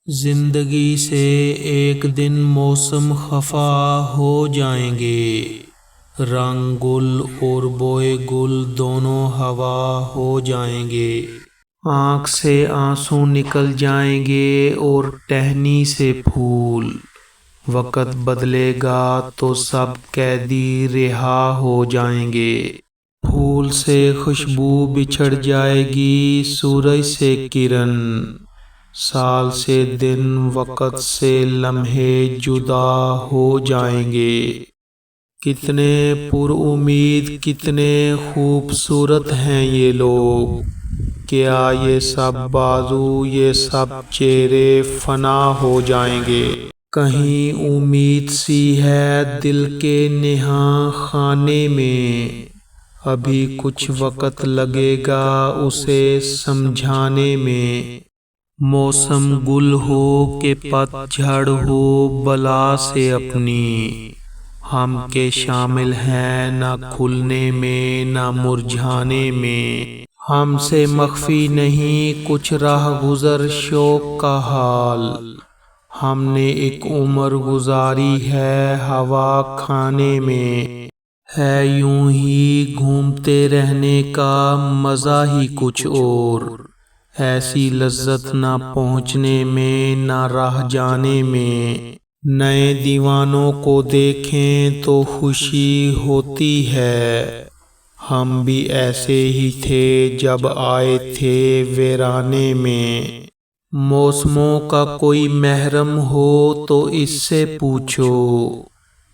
زندگی سے ایک دن موسم خفا ہو جائیں گے، رنگ گل اور بوئے گل دونوں ہوا ہو جائیں گے، آنکھ سے آنسو نکل جائیں گے اور ٹہنی سے پھول۔ وقت بدلے گا تو سب قیدی رہا ہو جائیں گے، پھول سے خوشبو بچھڑ جائے گی، سورج سے کرن، سال سے دن، وقت سے لمحے جدا ہو جائیں گے۔ کتنے پر امید، کتنے خوبصورت ہیں یہ لوگ، کیا یہ سب بازو، یہ سب چہرے فنا ہو جائیں گے۔ کہیں امید سی ہے دل کے نہاں خانے میں، ابھی کچھ وقت لگے گا اسے سمجھانے میں۔ موسم گل ہو کہ پت جھڑ ہو بلا سے اپنی، ہم کے شامل ہیں نہ کھلنے میں نہ مرجھانے میں۔ ہم سے مخفی نہیں کچھ راہ گزر شوق کا حال، ہم نے ایک عمر گزاری ہے ہوا کھانے میں۔ ہے یوں ہی گھومتے رہنے کا مزہ ہی کچھ اور، ایسی لذت نہ پہنچنے میں نہ رہ جانے میں۔ نئے دیوانوں کو دیکھیں تو خوشی ہوتی ہے، ہم بھی ایسے ہی تھے جب آئے تھے ویرانے میں۔ موسموں کا کوئی محرم ہو تو اس سے پوچھو،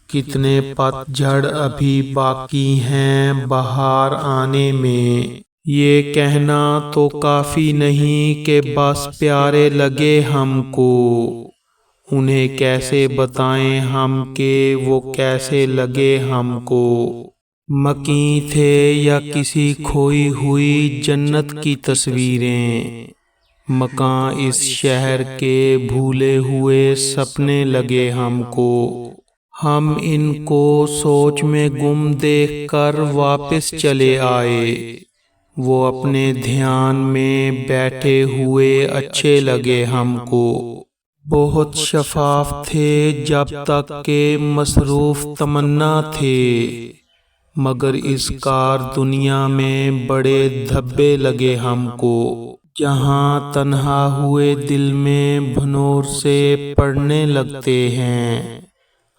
کتنے پت جھڑ ابھی باقی ہیں بہار آنے میں۔ یہ کہنا تو کافی نہیں کہ بس پیارے لگے ہم کو، انہیں کیسے بتائیں ہم کہ وہ کیسے لگے ہم کو۔ مکیں تھے یا کسی کھوئی ہوئی جنت کی تصویریں، مکاں اس شہر کے بھولے ہوئے سپنے لگے ہم کو۔ ہم ان کو سوچ میں گم دیکھ کر واپس چلے آئے، وہ اپنے دھیان میں بیٹھے ہوئے اچھے لگے ہم کو۔ بہت شفاف تھے جب تک کہ مصروف تمنا تھے، مگر اس کار دنیا میں بڑے دھبے لگے ہم کو۔ جہاں تنہا ہوئے دل میں بھنور سے پڑھنے لگتے ہیں،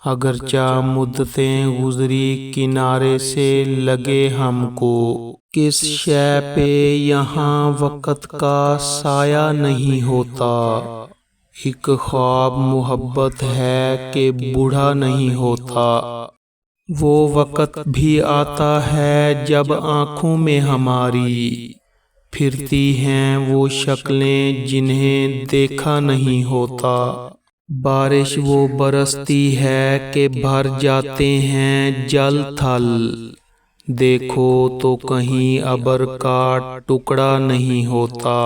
اگرچہ مدتیں گزری کنارے سے لگے ہم کو۔ کس شے پہ یہاں وقت کا سایہ نہیں ہوتا، ایک خواب محبت ہے کہ بوڑھا نہیں ہوتا۔ وہ وقت بھی آتا ہے جب آنکھوں میں ہماری پھرتی ہیں وہ شکلیں جنہیں دیکھا نہیں ہوتا۔ بارش وہ برستی ہے کہ بھر جاتے ہیں جل تھل، دیکھو تو کہیں ابر کا ٹکڑا نہیں ہوتا۔